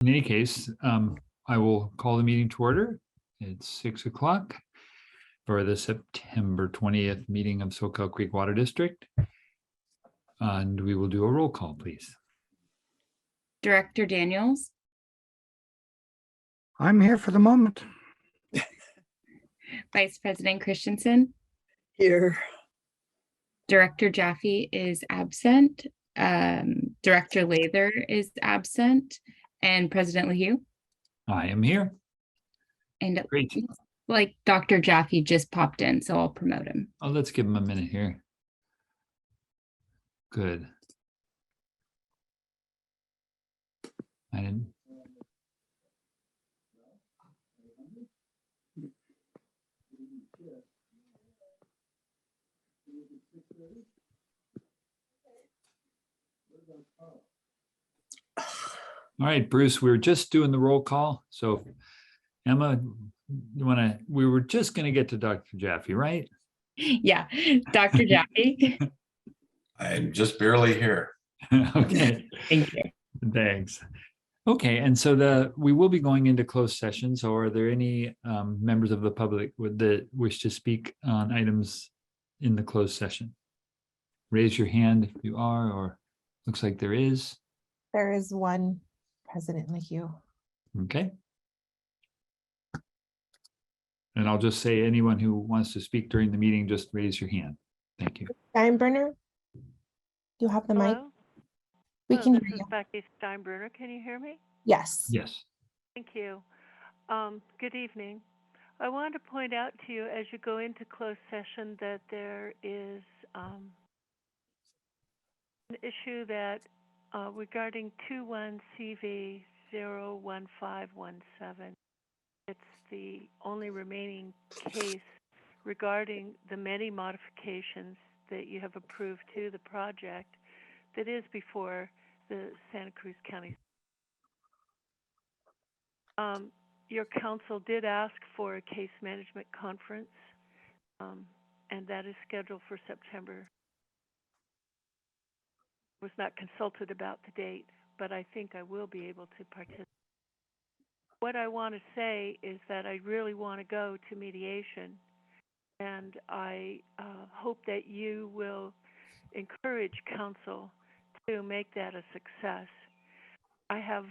In any case, I will call the meeting to order. It's 6 o'clock for the September 20th meeting of Soquel Creek Water District. And we will do a roll call, please. Director Daniels, I'm here for the moment. Vice President Christensen, Here. Director Jaffe is absent, Director Lather is absent, and President LaHue. I am here. And it Great. looks like Dr. Jaffe just popped in, so I'll promote him. Oh, let's give him a minute here. Good. I didn't. All right, Bruce, we were just doing the roll call. So Emma, we were just going to get to Dr. Jaffe, right? Yeah, Dr. Jaffe. I'm just barely here. Okay, Thank you. thanks. Okay, and so we will be going into closed session. So are there any members of the public that wish to speak on items in the closed session? Raise your hand if you are, or looks like there is. There is one, President LaHue. Okay. And I'll just say anyone who wants to speak during the meeting, just raise your hand. Thank you. Steinbrenner, you have the mic. Hello? We Hello, can this hear is you. Becky Steinbrenner. Can you hear me? Yes. Yes. Thank you. Good evening. I wanted to point out to you as you go into closed session that there is an issue that regarding 21CV01517. It's the only remaining case regarding the many modifications that you have approved to the project that is before the Santa Cruz County. Your council did ask for a case management conference, and that is scheduled for September. I was not consulted about the date, but I think I will be able to participate. What I want to say is that I really want to go to mediation, and I hope that you will encourage council to make that a success. I have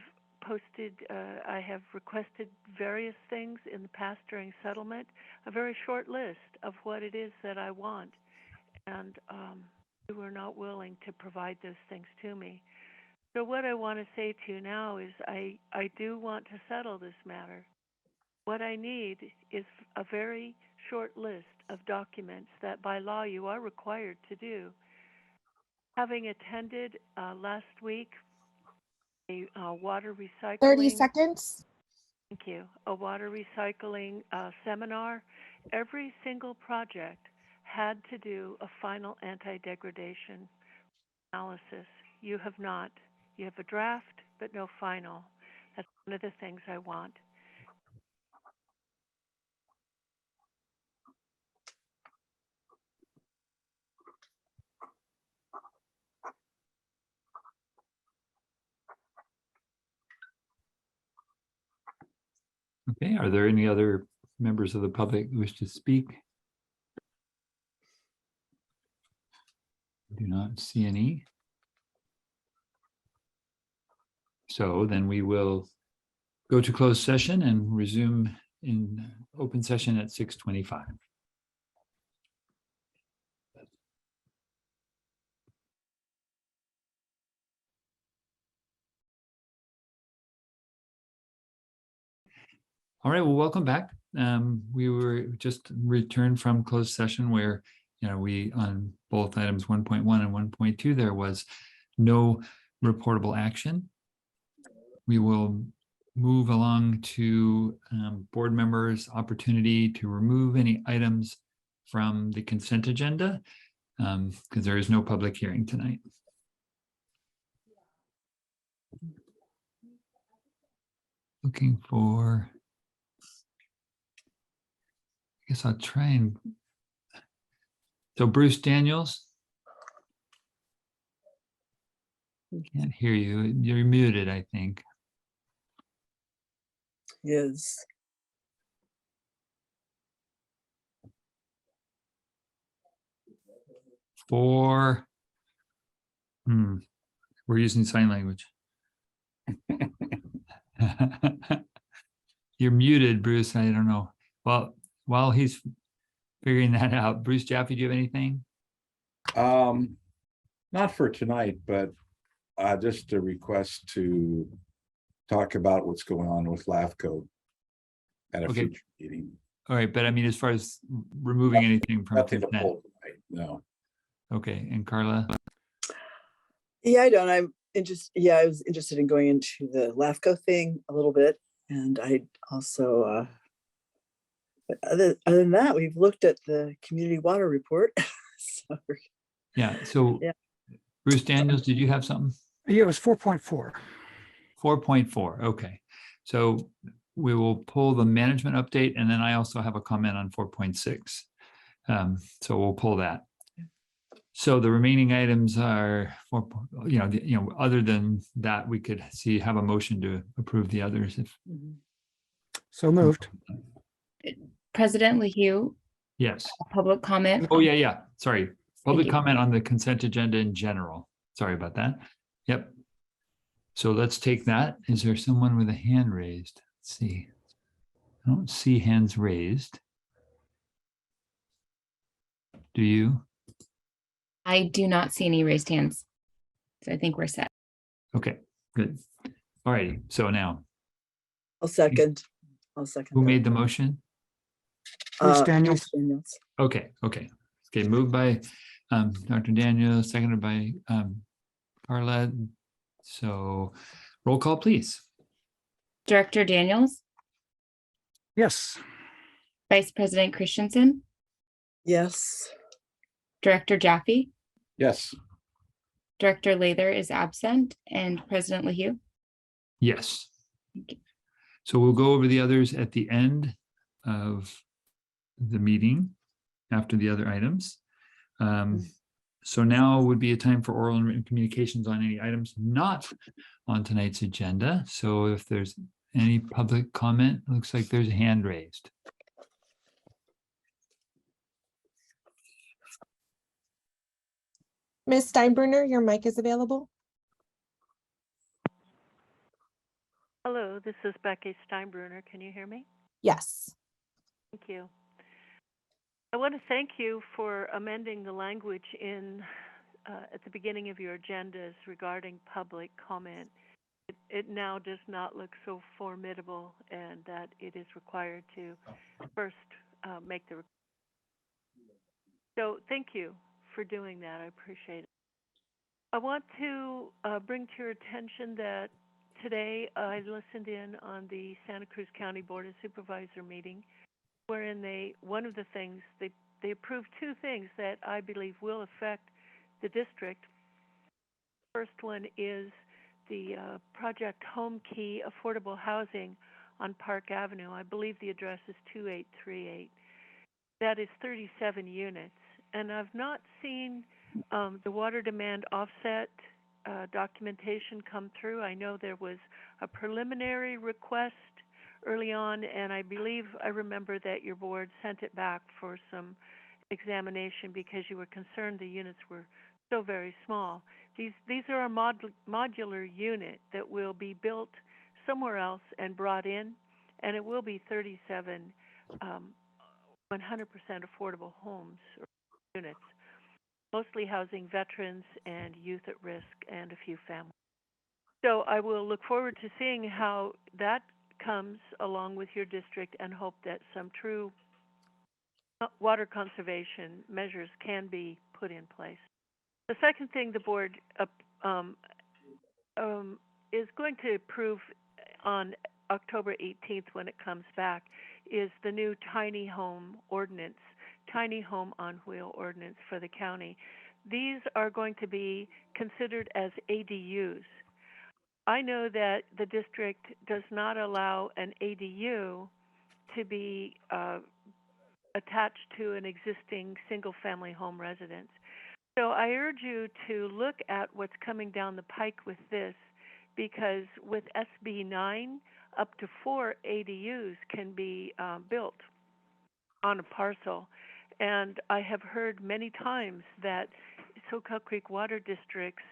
requested various things in the past during settlement, a very short list of what it is that I want, and you were not willing to provide those things to me. So what I want to say to you now is I do want to settle this matter. What I need is a very short list of documents that by law you are required to do. Having attended last week a water recycling 30 seconds. Thank you. A water recycling seminar. Every single project had to do a final anti-degradation analysis. You have not. You have a draft, but no final. That's one of the things I want. Okay, are there any other members of the public who wish to speak? I do not see any. So then we will go to closed session and resume in open session at 6:25. All right, well, welcome back. We were just returned from closed session where, we on both items 1.1 and 1.2, there was no reportable action. We will move along to board members' opportunity to remove any items from the consent agenda because there is no public hearing tonight. Looking for, I guess I'll try and, so Bruce Daniels. I can't hear you. You're muted, I think. is For, we're using sign language. You're muted, Bruce. I don't know. Well, while he's figuring that out, Bruce Jaffe, do you have anything? Not for tonight, but just a request to talk about what's going on with LAFCO at a Okay. future meeting. All right, but I mean, as far as removing anything from Nothing to consent. pull tonight, no. Okay, and Carla? Yeah, I don't. I'm interested. Yeah, I was interested in going into the LAFCO thing a little bit, and I also, but other than that, we've looked at the community water report. So, Yeah, so Yeah. Bruce Daniels, did you have something? Yeah, it was 4.4. 4.4, okay. So we will pull the management update, and then I also have a comment on 4.6. So we'll pull that. So the remaining items are, other than that, we could have a motion to approve the others. If So moved. President Leahy, yes. public comment. Oh, yeah. Sorry. Public you. comment on the consent agenda in general. Sorry about that. Yep. So let's take that. Is there someone with a hand raised? Let's see. I don't see hands raised. Do you? I do not see any raised hands. So I think we're set. Okay, good. All righty. So now, I'll second. who made the motion? Bruce Daniels. Bruce Daniels. Okay. Moved by Dr. Daniels, seconded by Carla. So roll call, please. Director Daniels, Yes. Vice President Christensen, Yes. Director Jaffe, Yes, Director Lather is absent, and President Leahy. Yes. So we'll go over the others at the end of the meeting after the other items. So now would be a time for oral and written communications on any items not on tonight's agenda. So if there's any public comment, looks like there's a hand raised. Ms. Steinbruner, your mic is available. Hello, this is Becky Steinbruner. Can you hear me? Yes. Thank you. I want to thank you for amending the language in at the beginning of your agendas regarding public comment. It now does not look so formidable, and that it is required to first make the. So thank you for doing that. I appreciate it. I want to bring to your attention that today I listened in on the Santa Cruz County Board of Supervisor meeting, wherein one of the things they approved two things that I believe will affect the district. First one is the Project Home Key Affordable Housing on Park Avenue. I believe the address is 2838. That is 37 units, and I've not seen the water demand offset documentation come through. I know there was a preliminary request early on, and I believe I remember that your board sent it back for some examination because you were concerned the units were so very small. These are a modular unit that will be built somewhere else and brought in, and it will be 37 100% affordable homes or units, mostly housing veterans and youth at risk and a few families. So I will look forward to seeing how that comes along with your district, and hope that some true water conservation measures can be put in place. The second thing the board is going to approve on October 18th when it comes back is the new tiny home ordinance, tiny home on wheel ordinance for the county. These are going to be considered as ADUs. I know that the district does not allow an ADU to be attached to an existing single-family home residence. So I urge you to look at what's coming down the pike with this, because with SB 9, up to 4 ADUs can be built on a parcel. And I have heard many times that Soquel Creek Water District's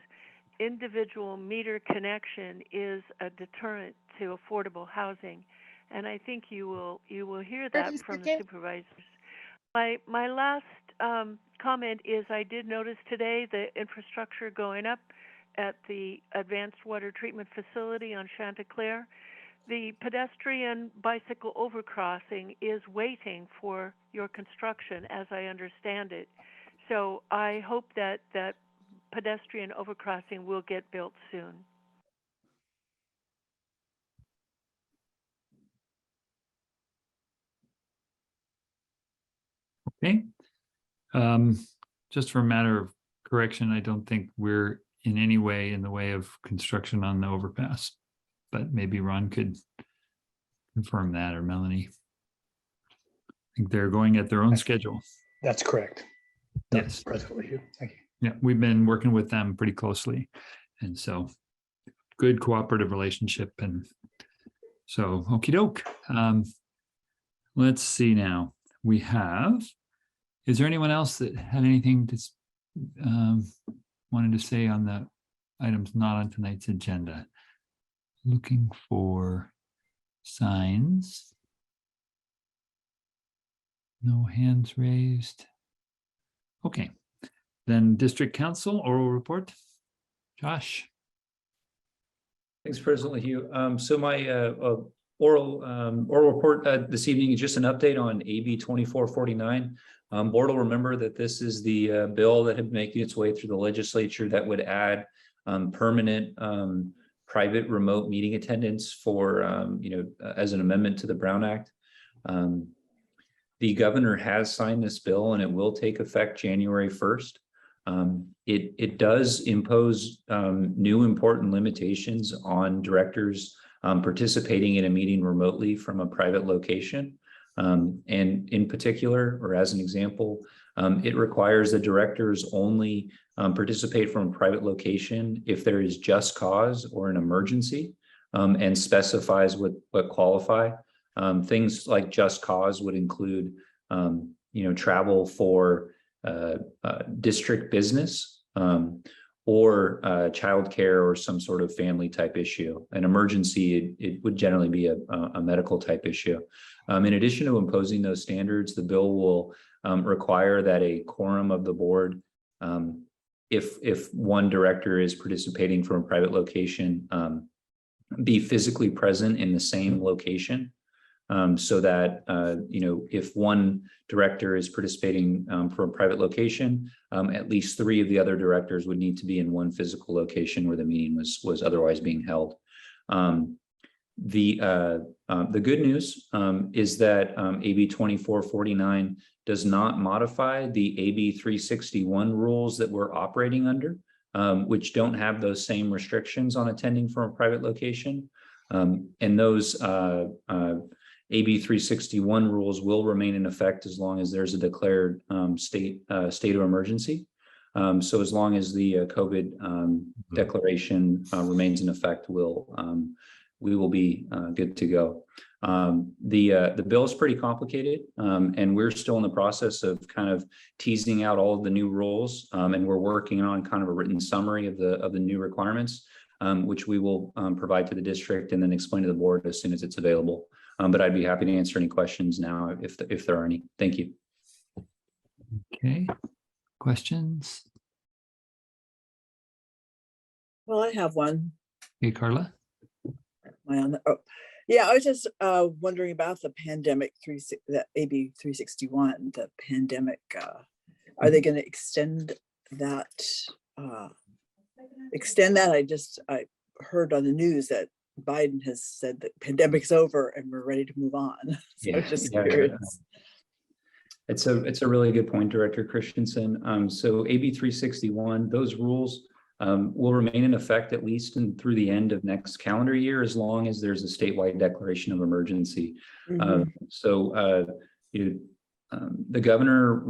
individual meter connection is a deterrent to affordable housing. And I think you will hear that Just a from the second. supervisors. My last comment is I did notice today the infrastructure going up at the Advanced Water Treatment Facility on Chanticleer. The pedestrian bicycle overcrossing is waiting for your construction, as I understand it. So I hope that that pedestrian overcrossing will get built soon. Okay. Just for a matter of correction, I don't think we're in any way in the way of construction on the overpass, but maybe Ron could confirm that, or Melanie. I think they're going at their own schedule. That's correct. Yes. Presently here. Thank you. Yeah, we've been working with them pretty closely. And so good cooperative relationship. And so, okey doke. Let's see now. We have, is there anyone else that had anything to wanted to say on the items not on tonight's agenda? Looking for signs. No hands raised. Okay, then District Council oral report. Josh. Thanks, President Hugh. So my oral report this evening is just an update on AB 2449. Board will remember that this is the bill that had been making its way through the legislature that would add permanent private remote meeting attendance for as an amendment to the Brown Act. The governor has signed this bill and it will take effect January 1st. It does impose new important limitations on directors participating in a meeting remotely from a private location. And in particular, or as an example, it requires the directors only participate from a private location if there is just cause or an emergency, and specifies what qualify. Things like just cause would include, travel for district business, or childcare or some sort of family type issue. An emergency, it would generally be a medical type issue. In addition to imposing those standards, the bill will require that a quorum of the board, if one director is participating from a private location, be physically present in the same location. So that, if one director is participating from a private location, at least 3 of the other directors would need to be in one physical location where the meeting was otherwise being held. The good news is that AB 2449 does not modify the AB 361 rules that we're operating under, which don't have those same restrictions on attending from a private location. And those AB 361 rules will remain in effect as long as there's a declared state of emergency. So as long as the COVID declaration remains in effect, we will be good to go. The bill is pretty complicated, and we're still in the process of kind of teasing out all of the new rules, and we're working on kind of a written summary of the new requirements, which we will provide to the district and then explain to the board as soon as it's available. But I'd be happy to answer any questions now if there are any. Thank you. Okay, questions? Well, I have one. Hey, Carla. Yeah, I was just wondering about the pandemic the AB 361, the pandemic. Are they going to extend that? I heard on the news that Biden has said that pandemic's over and we're ready to move on. So I was just curious. It's a really good point, Director Christensen. So AB 361, those rules will remain in effect at least through the end of next calendar year, as long as there's a statewide declaration of emergency. The governor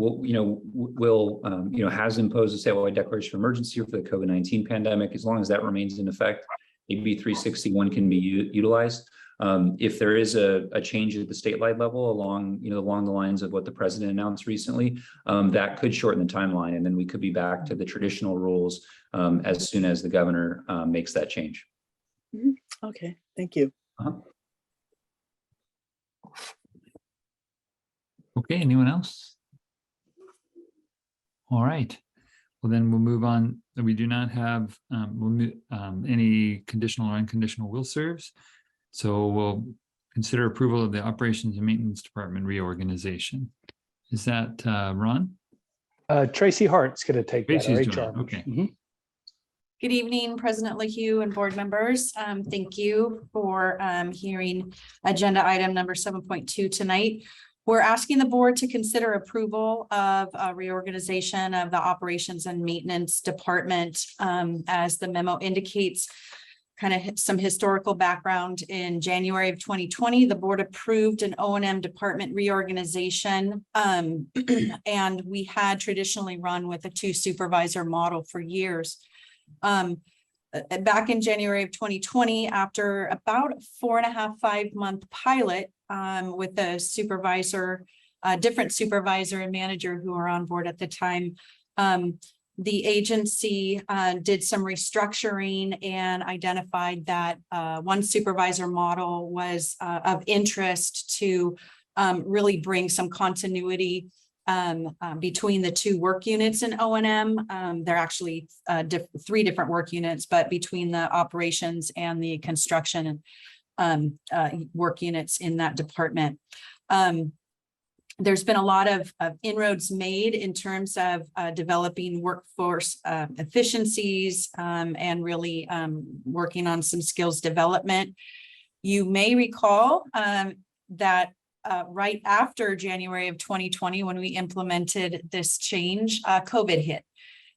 has imposed a statewide declaration of emergency for the COVID-19 pandemic. As long as that remains in effect, AB 361 can be utilized. If there is a change at the statewide level along the lines of what the president announced recently, that could shorten the timeline, and then we could be back to the traditional rules as soon as the governor makes that change. Okay, thank you. Okay, anyone else? All right. Well, then we'll move on. We do not have any conditional or unconditional will serves. So we'll consider approval of the Operations and Maintenance Department reorganization. Is that Ron? Tracy Hart's going to take that. Tracy's our doing HR it, okay. Mhm. Good evening, President LaHue and board members. Thank you for hearing agenda item number 7.2 tonight. We're asking the board to consider approval of a reorganization of the Operations and Maintenance Department. As the memo indicates, kind of some historical background. In January of 2020, the board approved an O&M department reorganization. And we had traditionally run with a 2 supervisor model for years. Back in January of 2020, after about a 4.5-5 month pilot with a supervisor, different supervisor and manager who were on board at the time, the agency did some restructuring and identified that 1 supervisor model was of interest to really bring some continuity between the 2 work units in O&M. They're actually 3 different work units, but between the operations and the construction work units in that department. There's been a lot of inroads made in terms of developing workforce efficiencies and really working on some skills development. You may recall that right after January of 2020, when we implemented this change, COVID hit.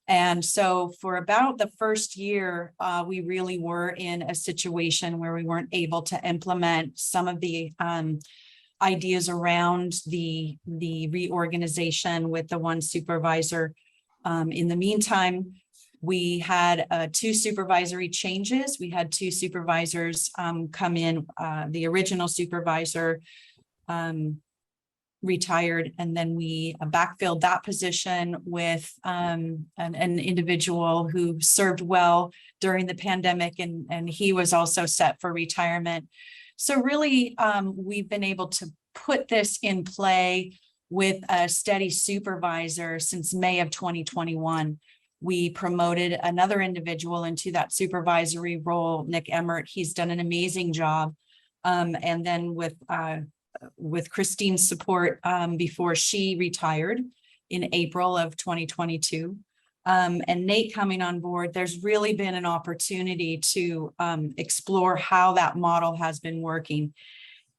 And so for about the first year, we really were in a situation where we weren't able to implement some of the ideas around the reorganization with the 1 supervisor. In the meantime, we had 2 supervisory changes. We had 2 supervisors come in. The original supervisor retired, and then we backfilled that position with an individual who served well during the pandemic, and he was also set for retirement. So really, we've been able to put this in play with a steady supervisor since May of 2021. We promoted another individual into that supervisory role, Nick Emmert. He's done an amazing job. And then with Christine's support before she retired in April of 2022. And Nate coming on board, there's really been an opportunity to explore how that model has been working.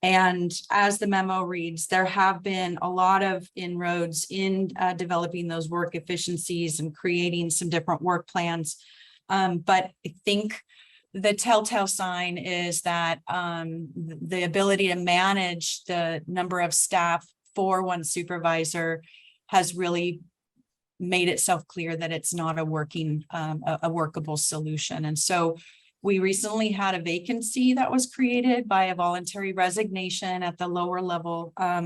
And as the memo reads, there have been a lot of inroads in developing those work efficiencies and creating some different work plans. But I think the telltale sign is that the ability to manage the number of staff for 1 supervisor has really made itself clear that it's not a workable solution. And so we recently had a vacancy that was created by a voluntary resignation at the lower level, a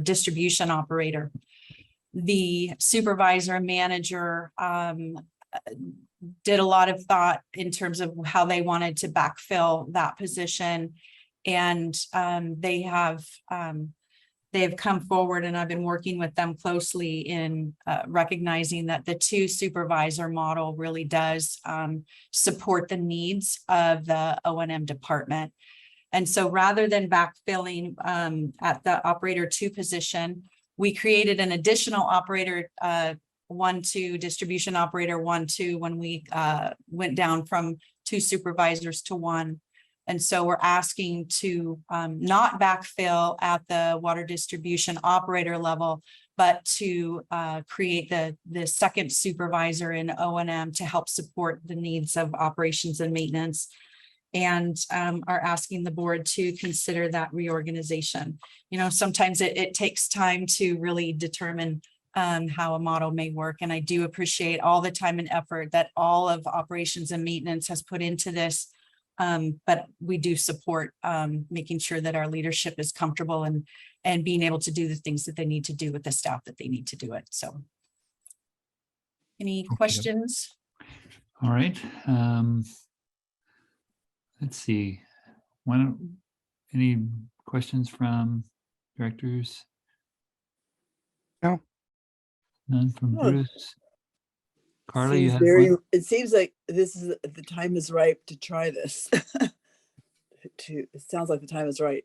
distribution operator. The supervisor manager did a lot of thought in terms of how they wanted to backfill that position. And they have come forward, and I've been working with them closely in recognizing that the 2 supervisor model really does support the needs of the O&M department. And so rather than backfilling at the operator 2 position, we created an additional operator 1-2 distribution operator 1-2 when we went down from 2 supervisors to 1. And so we're asking to not backfill at the water distribution operator level, but to create the second supervisor in O&M to help support the needs of operations and maintenance, and are asking the board to consider that reorganization. You know, sometimes it takes time to really determine how a model may work. And I do appreciate all the time and effort that all of operations and maintenance has put into this. But we do support making sure that our leadership is comfortable and being able to do the things that they need to do with the staff that they need to do it. So any questions? All right. Let's see. Any questions from directors? No. None from No. Bruce. Carly, you Seems had one? it seems like the time is ripe to try this. It sounds like the time is right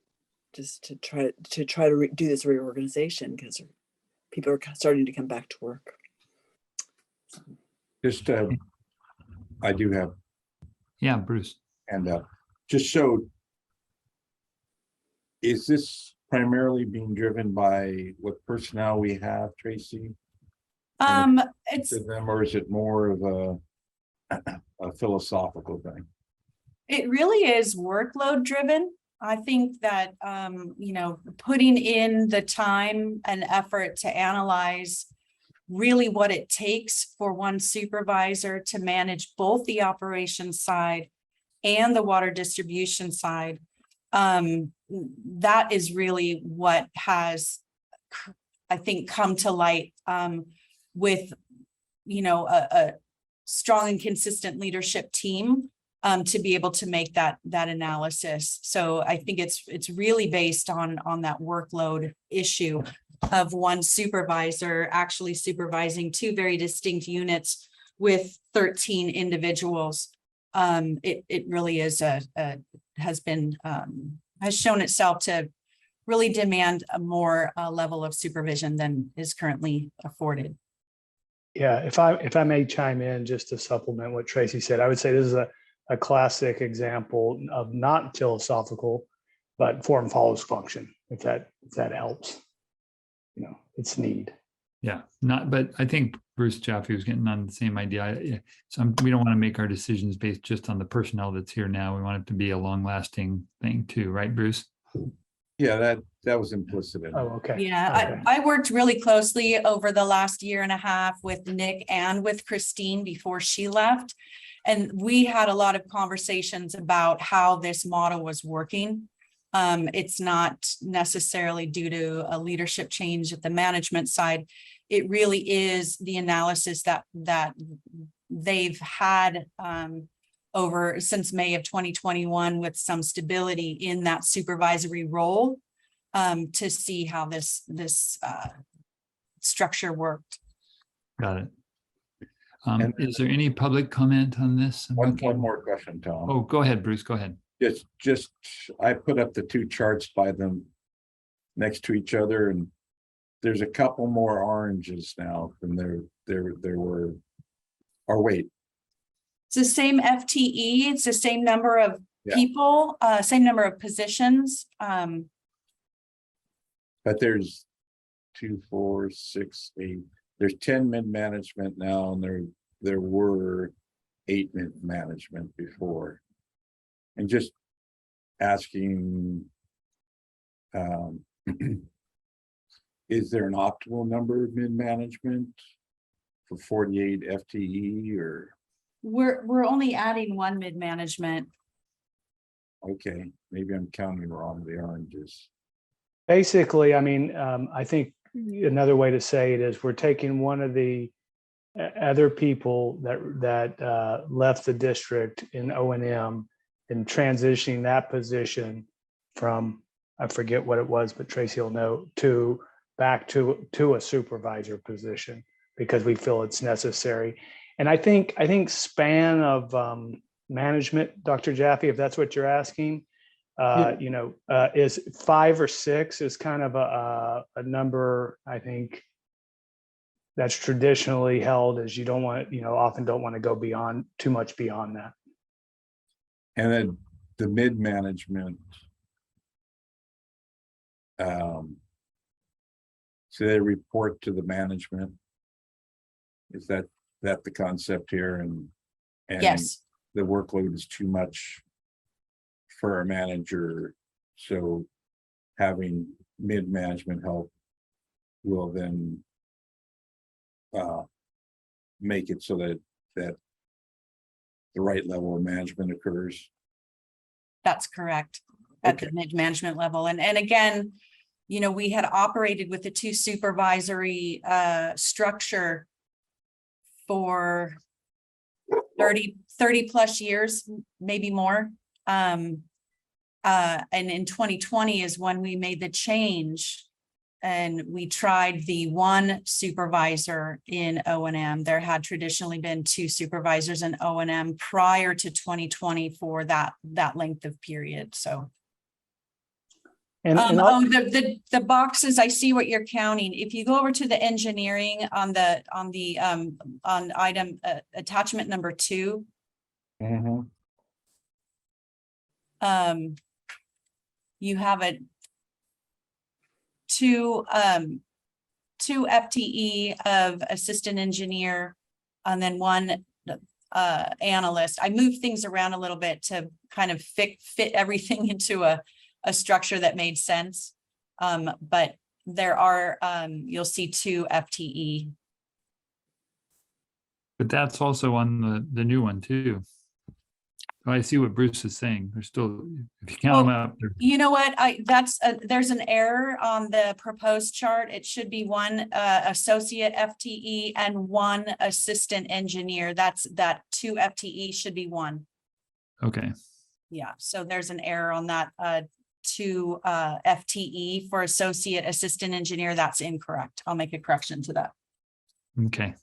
just to try to do this reorganization because people are starting to come back to work. Just, I do have, Yeah, Bruce. and just so, is this primarily being driven by what personnel we have, Tracy? It's To them, or is it more of a philosophical thing? It really is workload driven. I think that, putting in the time and effort to analyze really what it takes for one supervisor to manage both the operations side and the water distribution side. That is really what has, I think, come to light with, a strong and consistent leadership team to be able to make that analysis. So I think it's really based on that workload issue of one supervisor actually supervising two very distinct units with 13 individuals. It really is has shown itself to really demand a more level of supervision than is currently afforded. Yeah, if I may chime in just to supplement what Tracy said, I would say this is a classic example of not philosophical, but form follows function, if that helps. It's need. Yeah, but I think Bruce Jaffe was getting on the same idea. So we don't want to make our decisions based just on the personnel that's here now. We want it to be a long-lasting thing too, right, Bruce? Yeah, that was implicit in it. Oh, okay. Yeah, Okay. I worked really closely over the last year and a half with Nick and with Christine before she left. And we had a lot of conversations about how this model was working. It's not necessarily due to a leadership change at the management side. It really is the analysis that they've had over since May of 2021 with some stability in that supervisory role to see how this structure worked. Got it. And- Is there any public comment on this? One more question, Tom. Oh, go ahead, Bruce. Go ahead. Just I put up the two charts by them next to each other, and there's a couple more oranges now than there were. Or wait, It's the same FTE, it's the same number of Yeah. people, same number of positions. but there's 2, 4, 6, 8. There's 10 mid-management now, and there were 8 mid-management before. And just asking, is there an optimal number of mid-management for 48 FTE or? We're only adding one mid-management. Okay, maybe I'm counting wrong the oranges. Basically, I mean, I think another way to say it is we're taking one of the other people that left the district in O&M and transitioning that position from, I forget what it was, but Tracy will know, back to a supervisor position because we feel it's necessary. And I think span of management, Dr. Jaffe, if that's what you're asking, is 5 or 6 is kind of a number, I think, that's traditionally held as you don't want, often don't want to go too much beyond that. And then the mid-management, so they report to the management. Is that the concept here? And Yes. the workload is too much for a manager, so having mid-management help will then make it so that the right level of management occurs. That's correct. At the mid-management level. And again, you know, we had operated with a 2 supervisory structure for 30 plus years, maybe more. And in 2020 is when we made the change and we tried the 1 supervisor in O&M. There had traditionally been 2 supervisors in O&M prior to 2020 for that length of period. So. The boxes, I see what you're counting. If you go over to the engineering on item attachment number 2. You have a 2 FTE of assistant engineer and then 1 analyst. I moved things around a little bit to kind of fit everything into a structure that made sense. But there are, you'll see 2 FTE. But that's also on the new one too. I see what Bruce is saying. There's still, if you count them up. You know what? There's an error on the proposed chart. It should be 1 associate FTE and 1 assistant engineer. That 2 FTE should be 1. Okay. Yeah, so there's an error on that 2 FTE for associate assistant engineer. That's incorrect. I'll make a correction to that. Okay.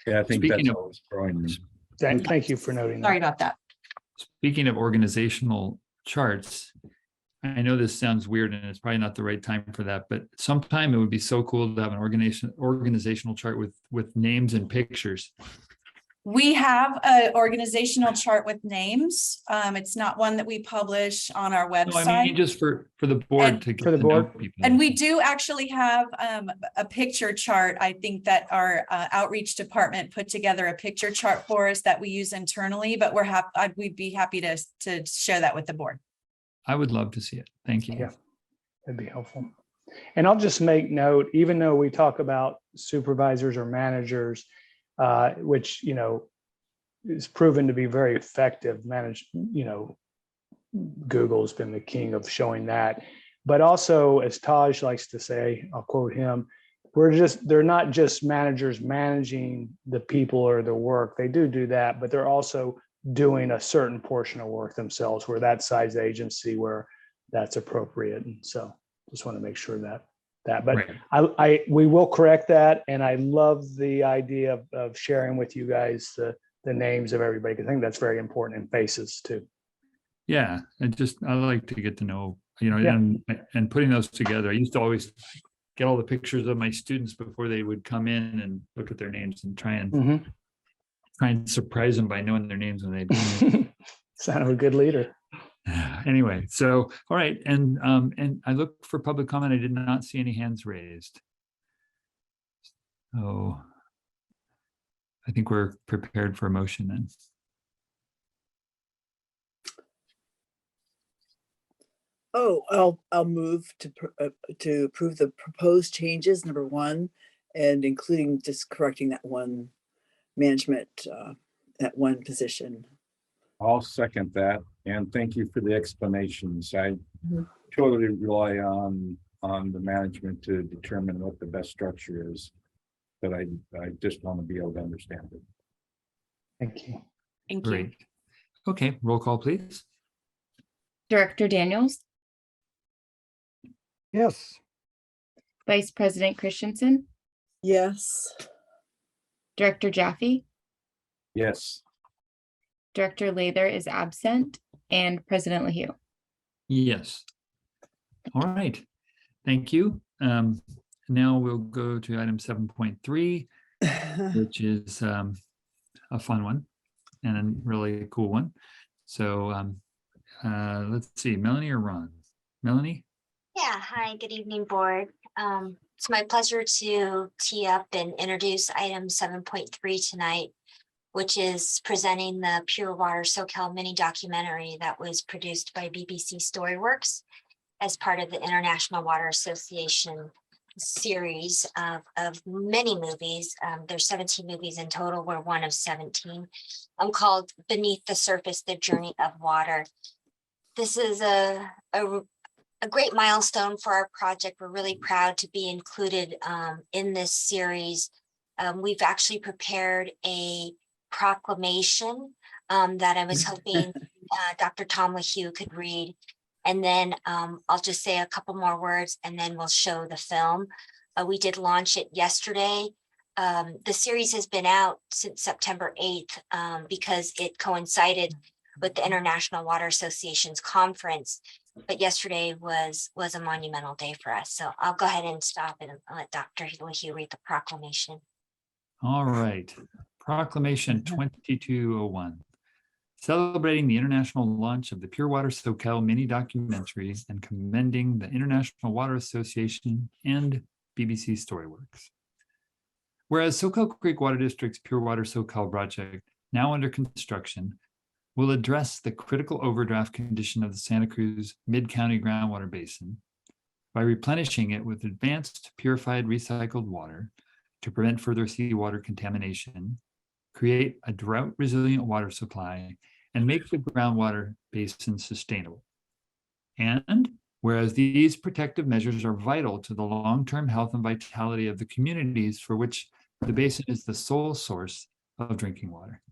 Yeah, I think Speaking that's of- always throwing me. Thank you for noting that. Sorry about that. Speaking of organizational charts, I know this sounds weird and it's probably not the right time for that, but sometime it would be so cool to have an organizational chart with names and pictures. We have an organizational chart with names. It's not one that we publish on our website. No, I mean just for the board to get for the to know board. people. And we do actually have a picture chart. I think that our outreach department put together a picture chart for us that we use internally, but we'd be happy to share that with the board. I would love to see it. Thank you. Yeah. That'd be helpful. And I'll just make note, even though we talk about supervisors or managers, which, you know, is proven to be very effective, Google's been the king of showing that. But also, as Taj likes to say, I'll quote him, they're not just managers managing the people or the work. They do that, but they're also doing a certain portion of work themselves where that size agency where that's appropriate. And so just want to make sure but right. We will correct that. And I love the idea of sharing with you guys the names of everybody, because I think that's very important, and faces too. Yeah, and I like to get to know, Yeah. and putting those together. I used to always get all the pictures of my students before they would come in and look at their names and try and surprise them by knowing their names when they Sound of a good leader. Anyway, so all right, and I looked for public comment. I did not see any hands raised. So I think we're prepared for a motion then. Oh, I'll move to approve the proposed changes, number 1, and including just correcting that 1 management, that 1 position. I'll second that, and thank you for the explanations. I totally rely on the management to determine what the best structure is, but I just want to be able to understand it. Thank you. Thank you. Great. Okay, roll call, please. Director Daniels, Yes. Vice President Christensen, Yes. Director Jaffe, Yes. Director Lather is absent, and President LaHue. Yes. All right. Thank you. Now we'll go to item 7.3, which is a fun one and a really cool one. So let's see, Melanie or Ron? Melanie? Yeah, hi, good evening, board. It's my pleasure to tee up and introduce item 7.3 tonight, which is presenting the Pure Water Soquel mini documentary that was produced by BBC Storyworks as part of the International Water Association series of many movies. There's 17 movies in total. We're one of 17. Called Beneath the Surface, The Journey of Water. this is a great milestone for our project. We're really proud to be included in this series. We've actually prepared a proclamation that I was hoping Dr. Tom LaHue could read. And then I'll just say a couple more words and then we'll show the film. We did launch it yesterday. The series has been out since September 8th because it coincided with the International Water Association's conference. But yesterday was a monumental day for us. So I'll go ahead and stop and let Dr. LaHue read the proclamation. All right. Proclamation 2201. Celebrating the international launch of the Pure Water Soquel mini documentary and commending the International Water Association and BBC Storyworks. Whereas Soquel Creek Water District's Pure Water Soquel project, now under construction, will address the critical overdraft condition of the Santa Cruz Mid-County groundwater basin by replenishing it with advanced purified recycled water to prevent further seawater contamination, create a drought-resilient water supply, and make the groundwater basin sustainable. And whereas these protective measures are vital to the long-term health and vitality of the communities for which the basin is the sole source of drinking water.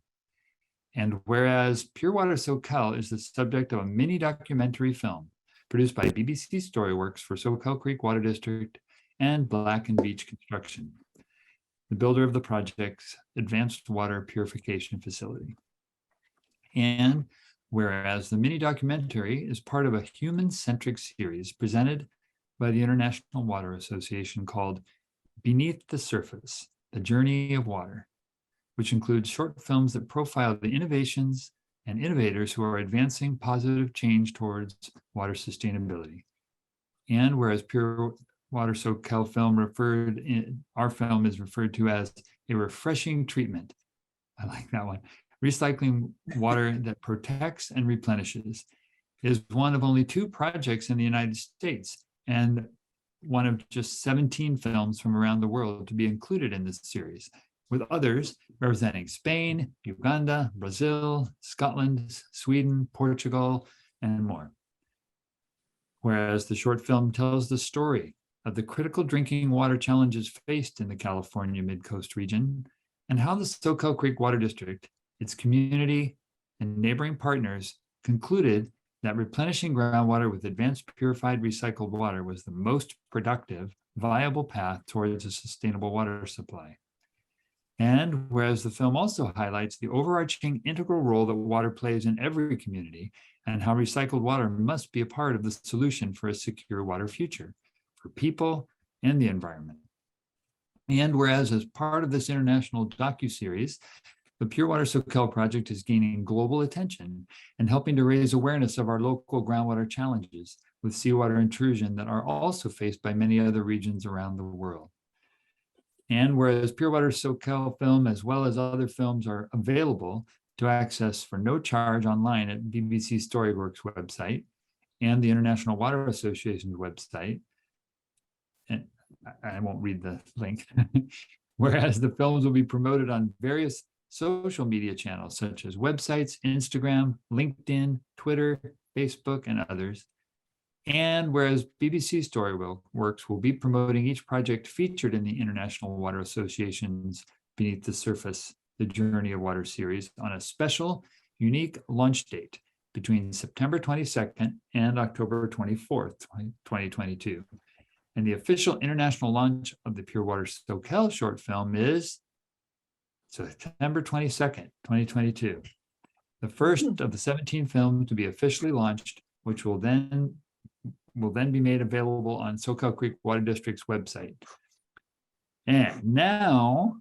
And whereas Pure Water Soquel is the subject of a mini documentary film produced by BBC Storyworks for Soquel Creek Water District and Black and Beach Construction, the builder of the project's advanced water purification facility. And whereas the mini documentary is part of a human-centric series presented by the International Water Association called Beneath the Surface, The Journey of Water, which includes short films that profile the innovations and innovators who are advancing positive change towards water sustainability. And whereas Pure Water Soquel our film is referred to as a refreshing treatment. I like that one. Recycling water that protects and replenishes is one of only 2 projects in the United States and one of just 17 films from around the world to be included in this series, with others representing Spain, Uganda, Brazil, Scotland, Sweden, Portugal, and more. Whereas the short film tells the story of the critical drinking water challenges faced in the California Mid-Coast region and how the Soquel Creek Water District, its community, and neighboring partners concluded that replenishing groundwater with advanced purified recycled water was the most productive, viable path towards a sustainable water supply. And whereas the film also highlights the overarching integral role that water plays in every community and how recycled water must be a part of the solution for a secure water future for people and the environment. And whereas as part of this international docuseries, the Pure Water Soquel project is gaining global attention and helping to raise awareness of our local groundwater challenges with seawater intrusion that are also faced by many other regions around the world. And whereas Pure Water Soquel film, as well as other films, are available to access for no charge online at BBC Storyworks website and the International Water Association's website, and I won't read the link, whereas the films will be promoted on various social media channels such as websites, Instagram, LinkedIn, Twitter, Facebook, and others. And whereas BBC Storyworks will be promoting each project featured in the International Water Association's Beneath the Surface, The Journey of Water series on a special, unique launch date between September 22nd and October 24th, 2022. And the official international launch of the Pure Water Soquel short film is September 22nd, 2022. The first of the 17 films to be officially launched, which will then be made available on Soquel Creek Water District's website. And now,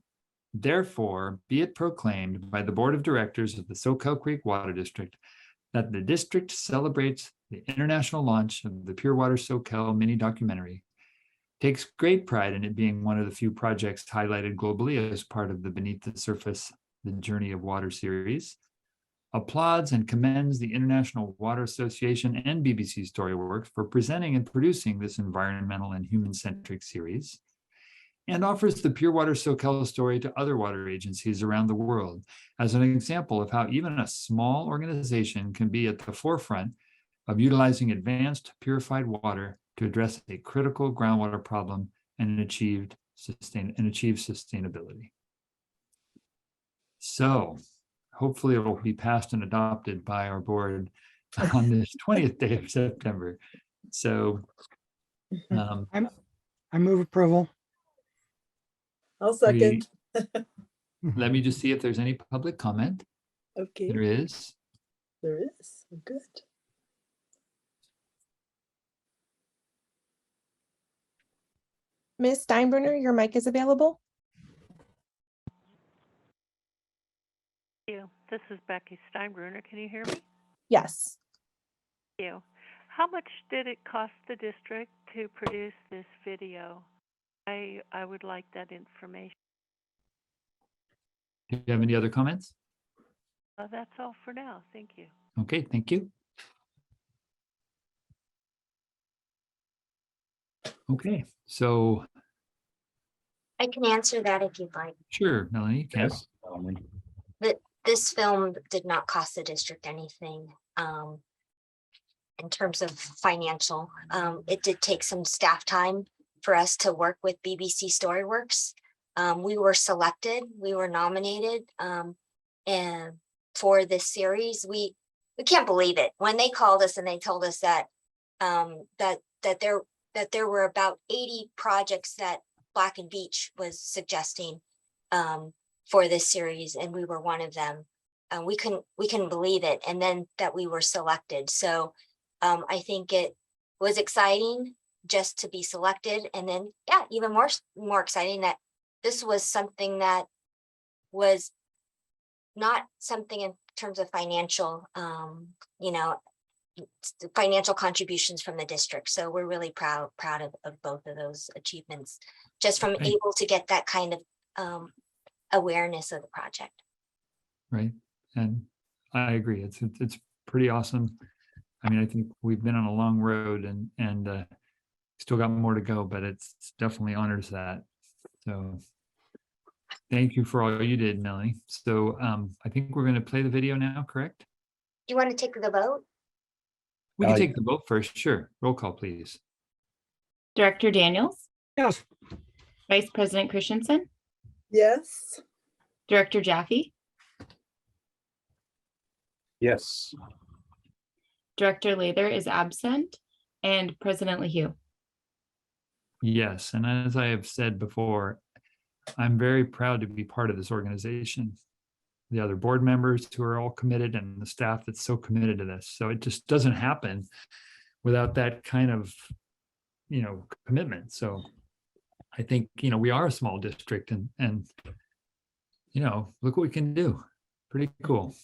therefore, be it proclaimed by the Board of Directors of the Soquel Creek Water District that the district celebrates the international launch of the Pure Water Soquel mini documentary, takes great pride in it being one of the few projects highlighted globally as part of the Beneath the Surface, The Journey of Water series, applauds and commends the International Water Association and BBC Storyworks for presenting and producing this environmental and human-centric series, and offers the Pure Water Soquel story to other water agencies around the world as an example of how even a small organization can be at the forefront of utilizing advanced purified water to address a critical groundwater problem and achieve sustainability. So hopefully it will be passed and adopted by our board on this 20th day of September. So I move approval. I'll second. let me just see if there's any public comment. Okay, There is. there is. Good. Ms. Steinbruner, your mic is available. Thank you. This is Becky Steinbruner. Can you hear me? Yes. Thank you. How much did it cost the district to produce this video? I would like that information. Do you have any other comments? That's all for now. Thank you. Okay, thank you. Okay, so I can answer that if you'd like. sure, Melanie, you can. Yes, This film did not cost the district anything in terms of financial. It did take some staff time for us to work with BBC Storyworks. We were selected, we were nominated, and for this series, we can't believe it. When they called us and they told us that that there were about 80 projects that Black and Beach was suggesting for this series, and we were one of them. We couldn't believe it, and then that we were selected. So I think it was exciting just to be selected, and then yeah, even more exciting that this was something that was not something in terms of financial, financial contributions from the district. So we're really proud of both of those achievements, just from Right. able to get that kind of awareness of the project. Right, and I agree. It's pretty awesome. I mean, I think we've been on a long road and still got more to go, but it's definitely honors that. So thank you for all you did, Melanie. So I think we're going to play the video now, correct? Do you want to take the vote? We can Uh, take the vote first. Sure. Roll call, please. Director Daniels, Yes. Vice President Christensen, Yes. Director Jaffe, yes, Director Lather is absent, and President LaHue. Yes, and as I have said before, I'm very proud to be part of this organization. The other board members who are all committed and the staff that's so committed to this. So it just doesn't happen without that kind of, commitment. So I think, we are a small district and look what we can do. Pretty cool.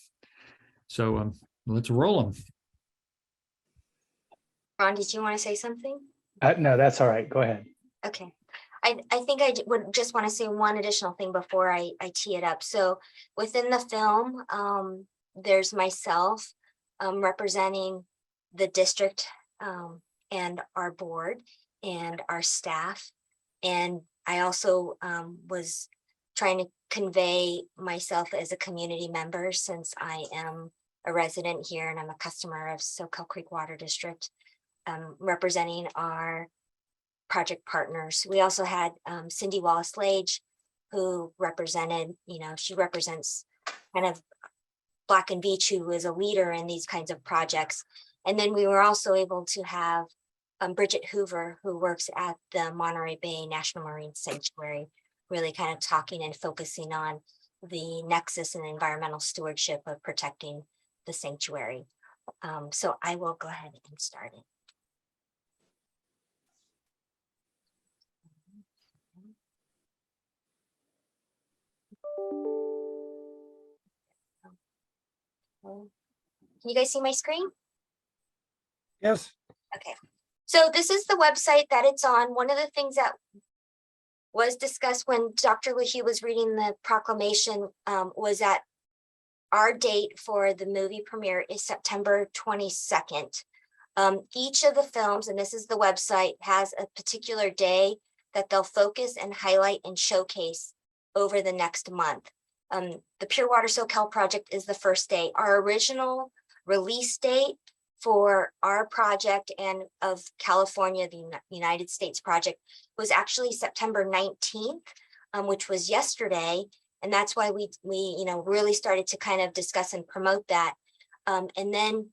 So let's roll them. Ron, did you want to say something? No, that's all right. Go ahead. Okay. I think I would just want to say one additional thing before I tee it up. So within the film, there's myself representing the district and our board and our staff. And I also was trying to convey myself as a community member, since I am a resident here and I'm a customer of Soquel Creek Water District, representing our project partners. We also had Cindy Wallace-Lage, who represented, she represents kind of Black and Beach, who is a leader in these kinds of projects. And then we were also able to have Bridget Hoover, who works at the Monterey Bay National Marine Sanctuary, really kind of talking and focusing on the nexus and environmental stewardship of protecting the sanctuary. So I will go ahead and start it. Can you guys see my screen? Yes. Okay, so this is the website that it's on. One of the things that was discussed when Dr. LaHue was reading the proclamation was that our date for the movie premiere is September 22nd. Each of the films, and this is the website, has a particular day that they'll focus and highlight and showcase over the next month. The Pure Water Soquel project is the first day. Our original release date for our project and of California, the United States project, was actually September 19th, which was yesterday. And that's why we really started to kind of discuss and promote that. And then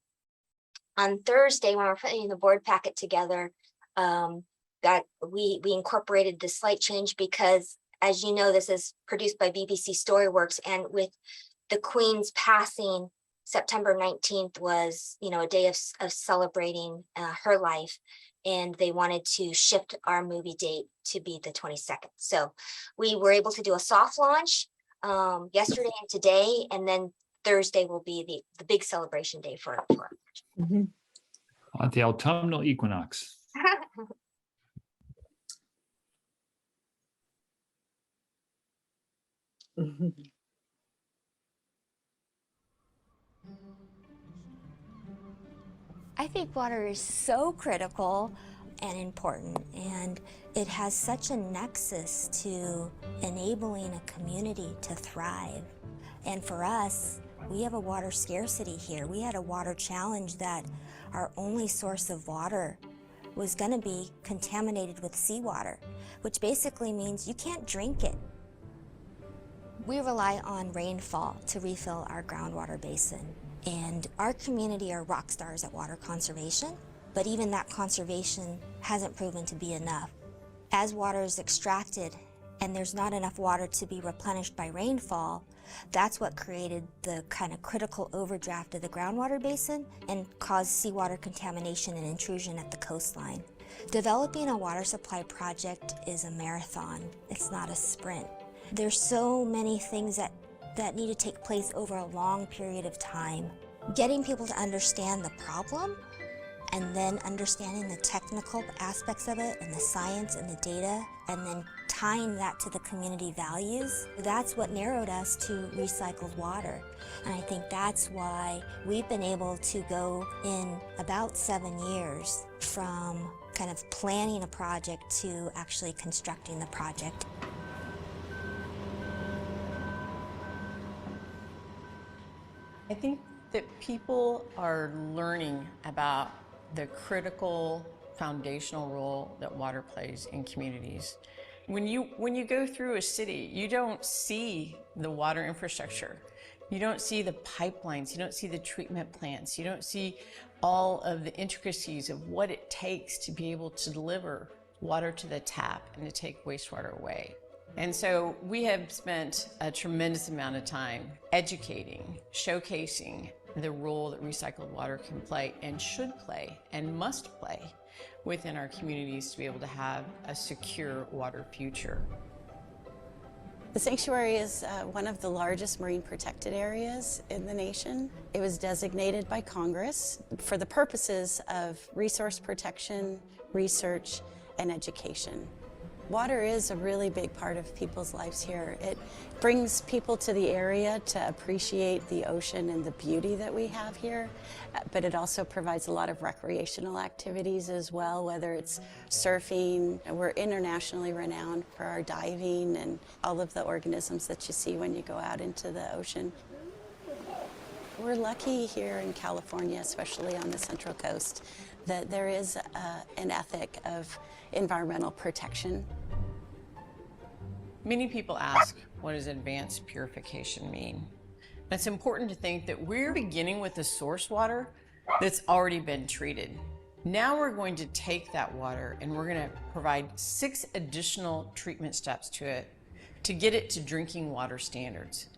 on Thursday, when we're putting the board packet together, that we incorporated the slight change because, as you know, this is produced by BBC Storyworks, and with the Queen's passing, September 19th was, a day of celebrating her life, and they wanted to shift our movie date to be the 22nd. So we were able to do a soft launch yesterday and today, and then Thursday will be the big celebration day for us. Mhm. The autumnal equinox. Mhm. I think water is so critical and important, and it has such a nexus to enabling a community to thrive. And for us, we have a water scarcity here. We had a water challenge that our only source of water was going to be contaminated with seawater, which basically means you can't drink it. We rely on rainfall to refill our groundwater basin. And our community are rock stars at water conservation, but even that conservation hasn't proven to be enough. As water is extracted and there's not enough water to be replenished by rainfall, that's what created the kind of critical overdraft of the groundwater basin and caused seawater contamination and intrusion at the coastline. Developing a water supply project is a marathon. It's not a sprint. There's so many things that need to take place over a long period of time. Getting people to understand the problem and then understanding the technical aspects of it and the science and the data, and then tying that to the community values, that's what narrowed us to recycled water. And I think that's why we've been able to go in about 7 years from kind of planning a project to actually constructing the project. I think that people are learning about the critical foundational role that water plays in communities. When you go through a city, you don't see the water infrastructure. You don't see the pipelines, you don't see the treatment plants, you don't see all of the intricacies of what it takes to be able to deliver water to the tap and to take wastewater away. And so we have spent a tremendous amount of time educating, showcasing the role that recycled water can play and should play and must play within our communities to be able to have a secure water future. The sanctuary is one of the largest marine protected areas in the nation. It was designated by Congress for the purposes of resource protection, research, and education. Water is a really big part of people's lives here. It brings people to the area to appreciate the ocean and the beauty that we have here, but it also provides a lot of recreational activities as well, whether it's surfing. We're internationally renowned for our diving and all of the organisms that you see when you go out into the ocean. We're lucky here in California, especially on the Central Coast, that there is an ethic of environmental protection. Many people ask, what does advanced purification mean? It's important to think that we're beginning with the source water that's already been treated. Now we're going to take that water and we're going to provide 6 additional treatment steps to it to get it to drinking water standards.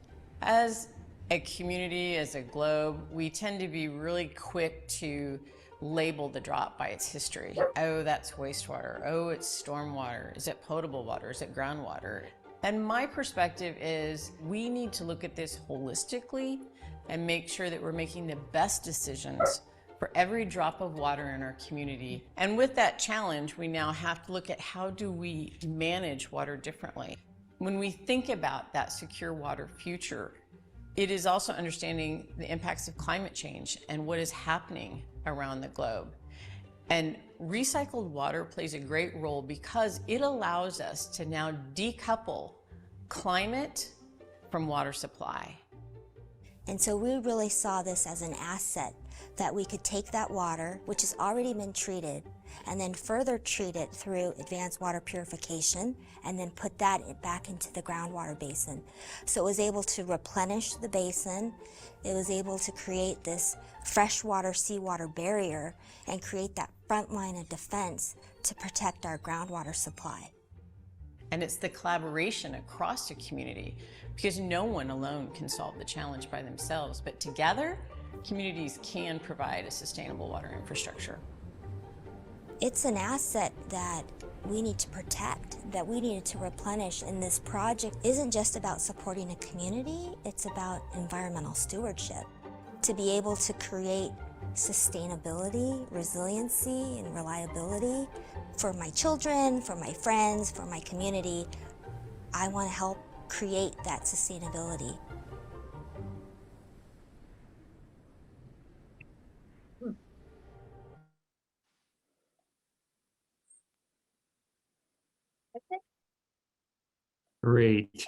As a community, as a globe, we tend to be really quick to label the drop by its history. Oh, that's wastewater. Oh, it's stormwater. Is it potable water? Is it groundwater? And my perspective is we need to look at this holistically and make sure that we're making the best decisions for every drop of water in our community. And with that challenge, we now have to look at how do we manage water differently. When we think about that secure water future, it is also understanding the impacts of climate change and what is happening around the globe. And recycled water plays a great role because it allows us to now decouple climate from water supply. And so we really saw this as an asset that we could take that water, which has already been treated, and then further treat it through advanced water purification, and then put that back into the groundwater basin. So it was able to replenish the basin. It was able to create this freshwater seawater barrier and create that front line of defense to protect our groundwater supply. And it's the collaboration across the community, because no one alone can solve the challenge by themselves, but together, communities can provide a sustainable water infrastructure. It's an asset that we need to protect, that we needed to replenish, and this project isn't just about supporting a community, it's about environmental stewardship. To be able to create sustainability, resiliency, and reliability for my children, for my friends, for my community, I want to help create that sustainability. Great.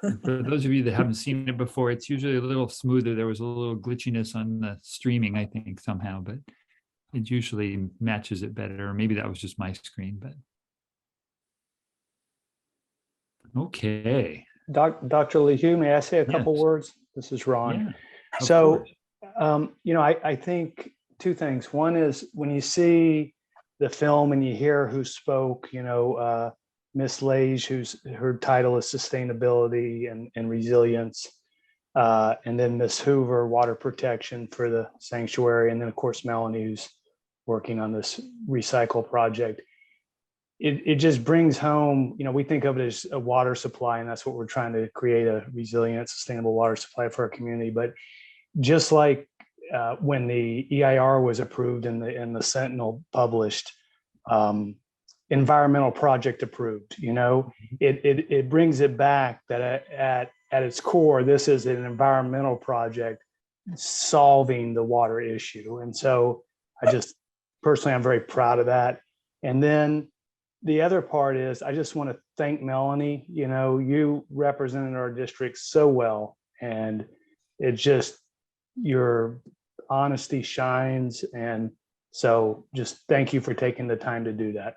And for those of you that haven't seen it before, it's usually a little smoother. There was a little glitchiness on the streaming, I think, somehow, but it usually matches it better. Or maybe that was just my screen, but. Okay. Dr. LeHue, may I say a couple Yes. words? This is Ron. Yeah, of So, course. you know, I think two things. One is when you see the film and you hear who spoke, you know, Miss Lage, her title is Sustainability and Resilience, and then Miss Hoover, Water Protection for the Sanctuary, and then of course Melanie, who's working on this recycle project. It just brings home, you know, we think of it as a water supply, and that's what we're trying to create, a resilient, sustainable water supply for our community. But just like when the EIR was approved and the Sentinel published, environmental project approved, you know, it brings it back that at its core, this is an environmental project solving the water issue. And so I just personally, I'm very proud of that. And then the other part is I just want to thank Melanie. You know, you represented our district so well, and it just, your honesty shines. And so just thank you for taking the time to do that.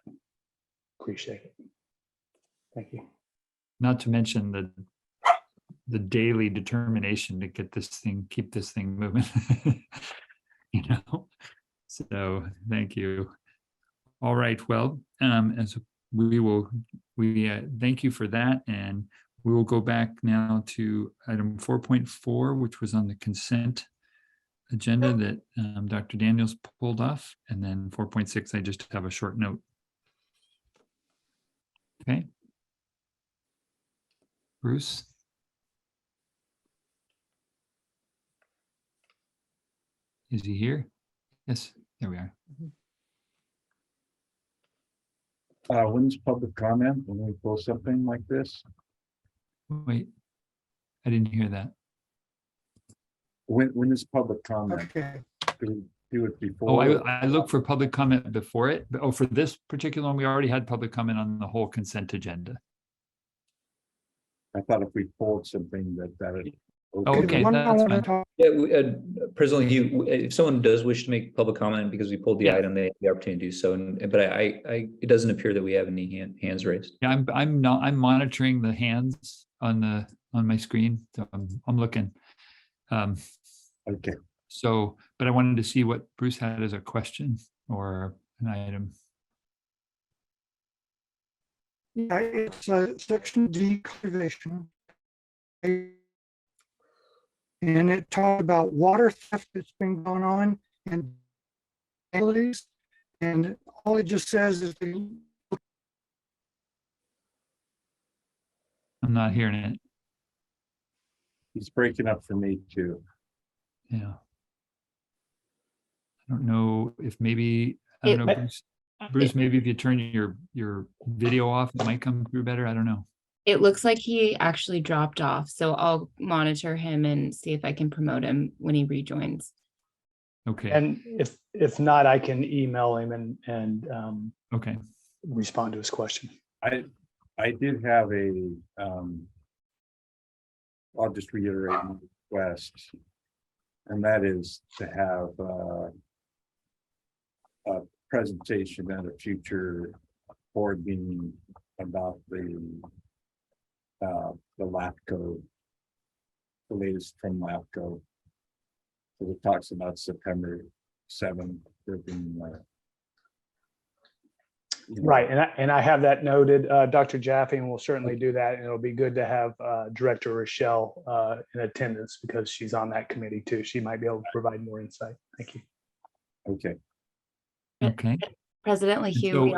Appreciate it. Thank you. Not to mention the daily determination to get this thing, keep this thing moving. You know, so thank you. All right, well, as we thank you for that, and we will go back now to item 4.4, which was on the consent agenda that Dr. Daniels pulled off, and then 4.6, I just have a short note. Okay. Bruce? Is he here? Yes, there we are. When's public comment when we pull something like this? Wait, I didn't hear that. When is public comment? Okay. Do we do it Oh, before? I look for public comment before it, but for this particular one, we already had public comment on the whole consent agenda. I thought if we pulled something that. Oh, okay, One I that's want to fine. talk, Yeah, President, if someone does wish to make public comment because we pulled the Yeah. item, they have the opportunity to do so. But it doesn't appear that we have any hands raised. Yeah, I'm monitoring the hands on my screen, so I'm looking. Okay. So, but I wanted to see what Bruce had as a question or an item. yeah, it's section D cultivation. And it talked about water theft that's been going on and facilities. And all it just says is I'm not hearing it. He's breaking up for me too. Yeah. I don't know if maybe, I don't know, Bruce, maybe if you turn your video off, it might come through better. I don't know. It looks like he actually dropped off, so I'll monitor him and see if I can promote him when he rejoins. Okay. And if not, I can email him and Okay. respond to his question. I did have I'll just reiterate my request. And that is to have a presentation at a future board meeting about the LAFCO, the latest from LAFCO. So it talks about September 7th. Right, and I have that noted, Dr. Jaffe, and we'll certainly do that. And it'll be good to have Director Rochelle in attendance because she's on that committee too. She might be able to provide more insight. Thank you. Okay. Okay. President And Leahy. so we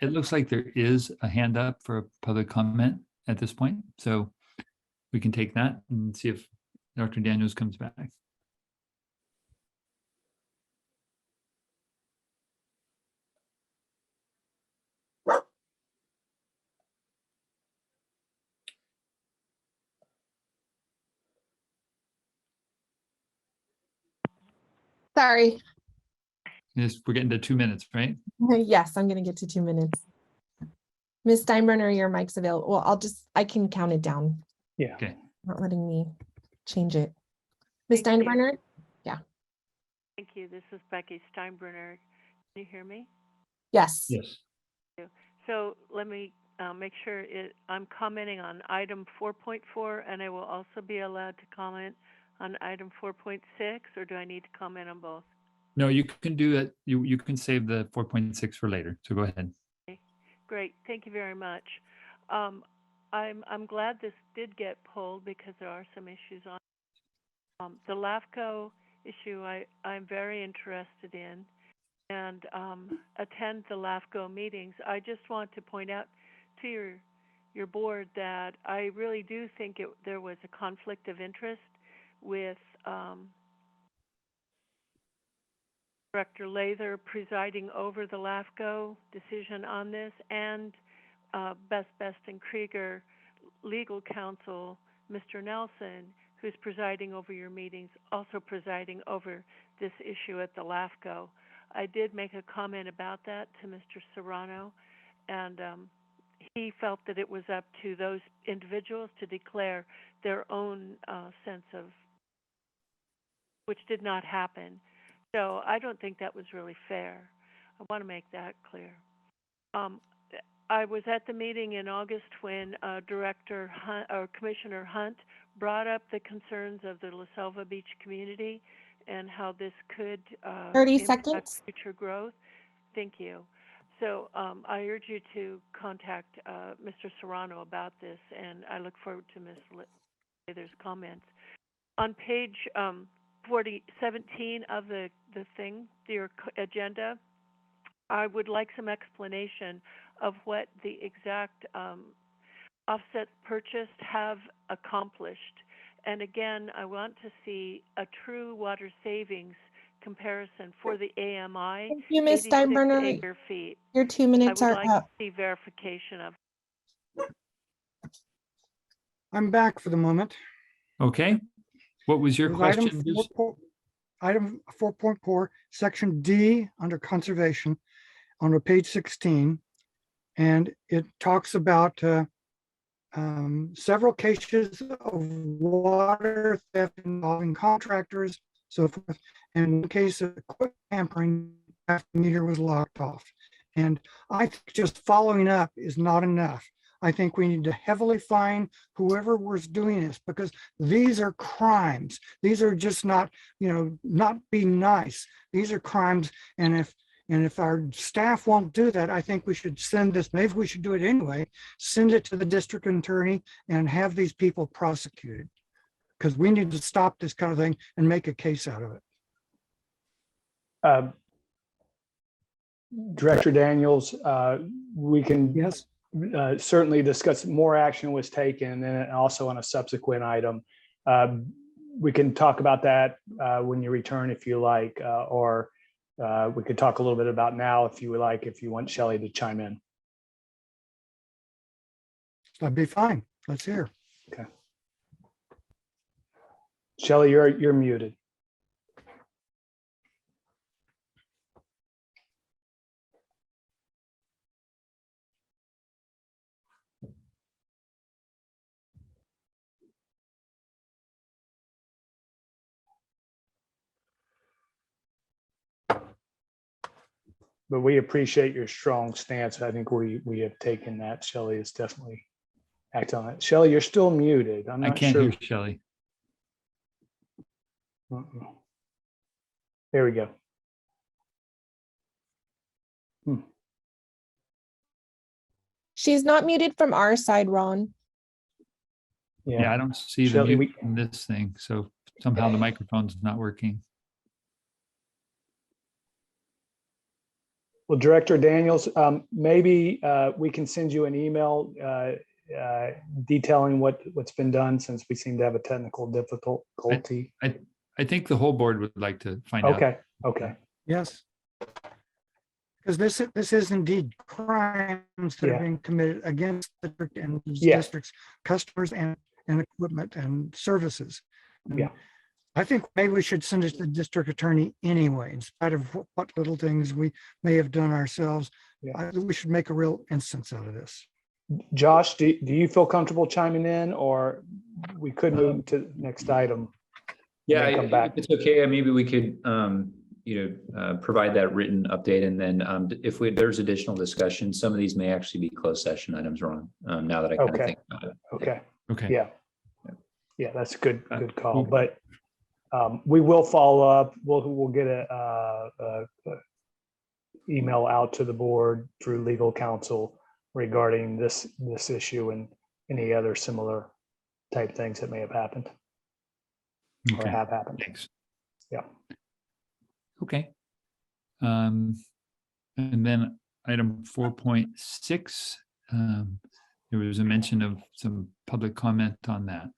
it looks like there is a hand up for public comment at this point. So we can take that and see if Dr. Daniels comes back. Sorry. Yes, we're getting to 2 minutes, right? Yes, I'm gonna get to 2 minutes. Ms. Steinbrenner, your mic's available. Well, I can count it down. Yeah. Okay. Not letting me change it. Ms. Thank you. Steinbrenner? Yeah. Thank you. This is Becky Steinbrenner. Can you hear me? Yes. Yes. So let me make sure I'm commenting on item 4.4, and I will also be allowed to comment on item 4.6, or do I need to comment on both? No, you can do it. You can save the 4.6 for later. So go ahead. Okay. Great. Thank you very much. I'm glad this did get pulled because there are some issues on the LAFCO issue. I'm very interested in and attend the LAFCO meetings. I just want to point out to your board that I really do think there was a conflict of interest with Director Lather presiding over the LAFCO decision on this, and Best and Krieger legal counsel, Mr. Nelson, who's presiding over your meetings, also presiding over this issue at the LAFCO. I did make a comment about that to Mr. Serrano, and he felt that it was up to those individuals to declare their own sense of, which did not happen. So I don't think that was really fair. I want to make that clear. I was at the meeting in August when Director Hunt, or Commissioner Hunt brought up the concerns of the La Selva Beach community and how this could 30 impact seconds. future growth. Thank you. So I urge you to contact Mr. Serrano about this, and I look forward to Ms. Lather's comments. On page 17 of the thing, your agenda, I would like some explanation of what the exact offset purchased have accomplished. And again, I want to see a true water savings comparison for the AMI. Thank you, Ms. 86 Steinbrenner. acre feet. Your 2 I minutes would are like up. to see verification of. I'm back for the moment. Okay. What was your It was question? Item 4.4, section D under conservation on page 16. And it talks about several cases of water theft involving contractors, so forth. And in the case of quick tampering, after the meter was locked off. And I think just following up is not enough. I think we need to heavily fine whoever was doing this, because these are crimes. These are just not, not being nice. These are crimes. And if our staff won't do that, I think we should send this, maybe we should do it anyway, send it to the district attorney and have these people prosecuted. Because we need to stop this kind of thing and make a case out of it. Director Daniels, we can Yes. Certainly discuss more action was taken, and also on a subsequent item. We can talk about that when you return if you like, or we could talk a little bit about now if you would like, if you want Shelley to chime in. That'd be fine. Let's hear. Okay. Shelley, you're muted. but we appreciate your strong stance. I think we have taken that. Shelley is definitely act on it. Shelley, you're still muted. I'm I not can't sure. hear Shelley. There we go. She's not muted from our side, Ron. Yeah, I don't see the Shelley, mute in this thing, so somehow the microphone's not working. Well, Director Daniels, maybe we can send you an email detailing what's been done, since we seem to have a technical difficulty. I think the whole board would like to find out. Okay. Yes. Because this is indeed crimes that are being committed against the district and district's customers and equipment and services. And I think maybe we should send it to the district attorney anyway, in spite of what little things we may have done ourselves. We should make a real instance out of this. Josh, do you feel comfortable chiming in, or we could move to the next item? Yeah, come back. if it's okay, maybe we could, provide that written update, and then if there's additional discussion, some of these may actually be closed session items, Ron. Now that I kind of think about it. Okay. Yeah, that's a good call. But we will follow up. We'll get a email out to the board through legal counsel regarding this issue and any other similar type things that may have happened or have happened. Thanks. Yeah. Okay. And then item 4.6, there was a mention of some public comment on that.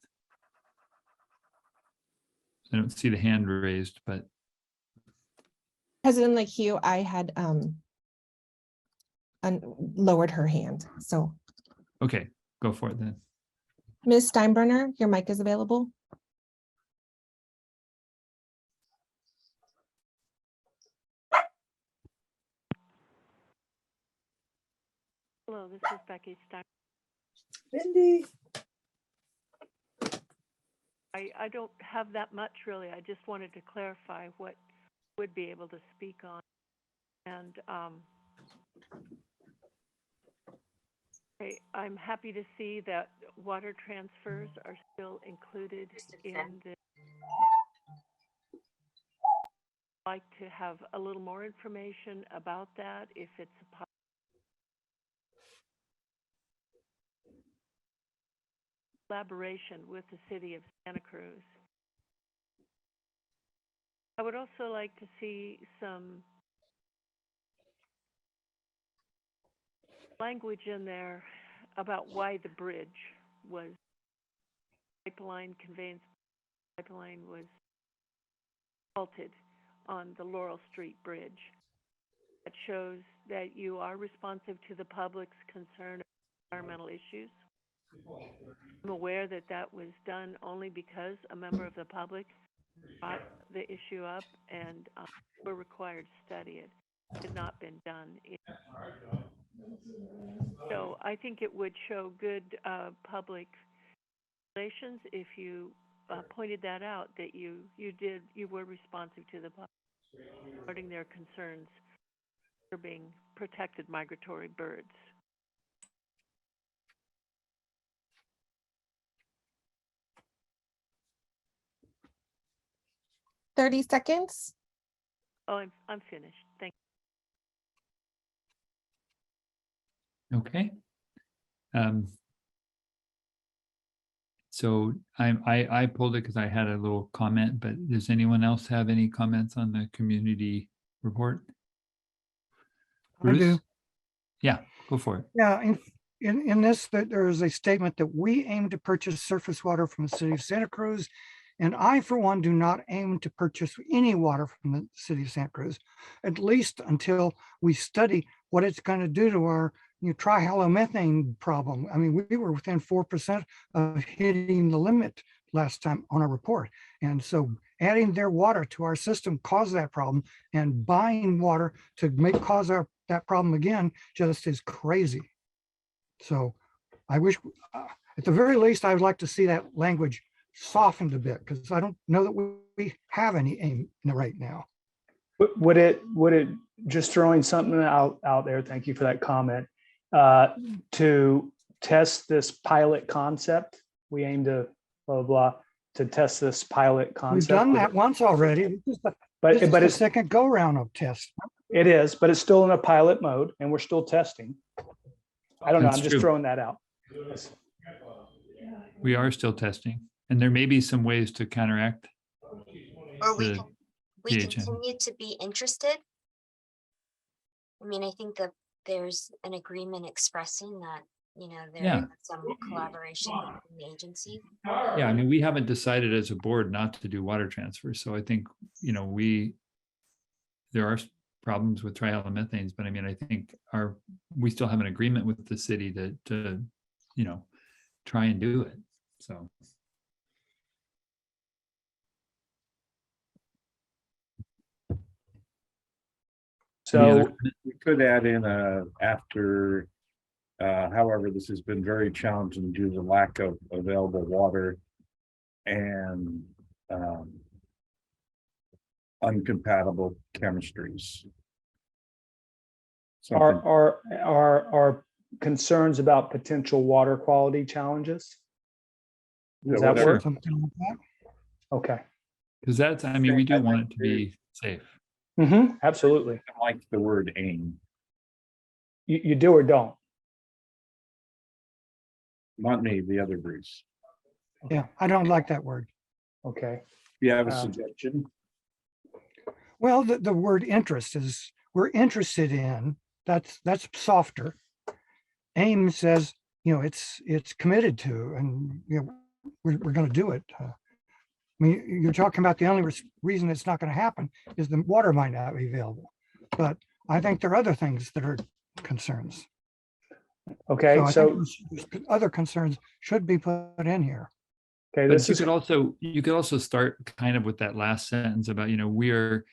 I don't see the hand raised, but President Hugh, I had lowered her hand. So okay, go for it then. Ms. Steinbrenner, your mic is available. Hello, this is Becky Stein. Mindy. I don't have that much really. I just wanted to clarify what would be able to speak on. And I'm happy to see that water transfers are still included in the. I'd like to have a little more information about that, if it's a collaboration with the city of Santa Cruz. I would also like to see some language in there about why the bridge was conveyance pipeline was halted on the Laurel Street Bridge. That shows that you are responsive to the public's concern about environmental issues. I'm aware that that was done only because a member of the public brought the issue up, and we're required to study it. It had not been done. So I think it would show good public relations if you pointed that out, that you were responsive to the public regarding their concerns for being protected migratory birds. 30 seconds. Oh, I'm finished. Thank you. Okay. So I pulled it because I had a little comment, but does anyone else have any comments on the community report? Bruce? I do. Yeah, go for it. Yeah, in this, there is a statement that we aim to purchase surface water from the city of Santa Cruz. And I, for one, do not aim to purchase any water from the city of Santa Cruz, at least until we study what it's going to do to our trihalomethane problem. I mean, we were within 4% of hitting the limit last time on our report. And so adding their water to our system caused that problem, and buying water to cause that problem again just is crazy. So I wish, at the very least, I would like to see that language softened a bit, because I don't know that we have any aim right now. Would it just throwing something out there. Thank you for that comment. To test this pilot concept, we aim to blah, blah, blah, to test this pilot concept. We've done that once already. But This is but the it's second go round of tests. it is, but it's still in a pilot mode and we're still testing. I don't know. That's I'm just true. throwing that out. We are still testing, and there may be some ways to counteract. Or we the can, we PHM. continue to be interested. I mean, I think that there's an agreement expressing that, you know, there Yeah. is some collaboration between the agency. Yeah, I mean, we haven't decided as a board not to do water transfer, so I think, you know, there are problems with trihallomethanes, but I mean, I think we still have an agreement with the city to, you know, try and do it, so. Any other- So We could add in after, however, this has been very challenging due to the lack of available water and uncompatible chemistries. Something, are concerns about potential water quality challenges? Does Yeah, that whatever. work? Something like that. Okay. Because that's, I mean, we do want it to be safe. Absolutely. I like the word aim, You do or don't. not me, the other Bruce. Yeah, I don't like that word. Okay. You have a Um, suggestion? Well, the word interest is, we're interested in, that's softer. AIM says, you know, it's committed to, and, you know, we're going to do it. I mean, you're talking about the only reason it's not going to happen is the water might not be available. But I think there are other things that are concerns. Okay. I So, think other concerns should be put in here. okay, But this you is, could also start kind of with that last sentence about, you know, we're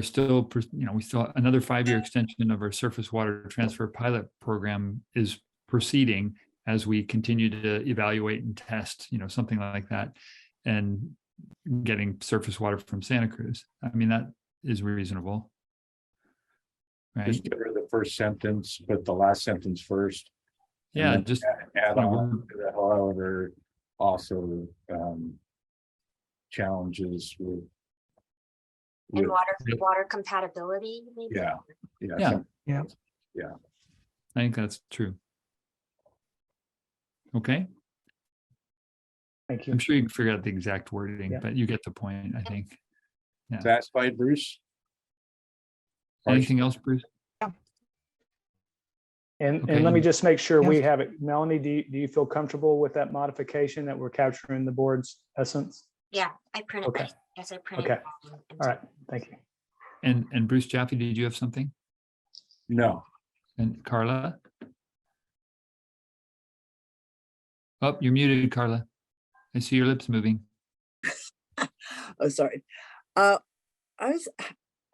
still, you know, we still, another 5-year extension of our surface water transfer pilot program is proceeding as we continue to evaluate and test, you know, something like that, and getting surface water from Santa Cruz. I mean, that is reasonable. Right? Just get rid of the first sentence, put the last sentence first. and Yeah, then just, add you know, on to the however, also challenges with. And with- water compatibility, maybe? Yeah, Yeah. some- Yeah. yeah. I think that's true. Okay, thank you. I'm sure you can figure out the exact wording, Yeah. but you get the point, I think. Yeah. Satisfied, Bruce? Anything else, Bruce? And Okay. let me just make sure we Yes. have it. Melanie, do you feel comfortable with that modification that we're capturing the board's essence? Yeah, I printed, Okay. I guess I printed. Okay. it off and- All right. Thank you. And Bruce Jaffe, did you have something? No. And Carla? Oh, you're muted, Carla. I see your lips moving. Oh, sorry. I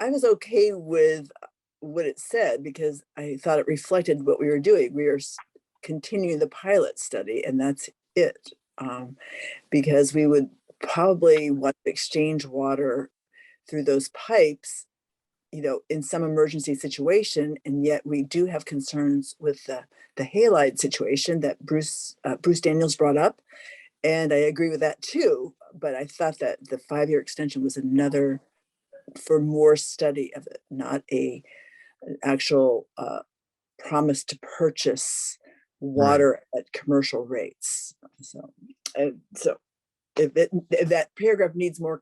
was okay with what it said because I thought it reflected what we were doing. We are continuing the pilot study, and that's it. Because we would probably want to exchange water through those pipes, you know, in some emergency situation, and yet we do have concerns with the halide situation that Bruce Daniels brought up, and I agree with that too. But I thought that the 5-year extension was another for more study of it, not an actual promise to purchase water at commercial rates. So if that paragraph needs more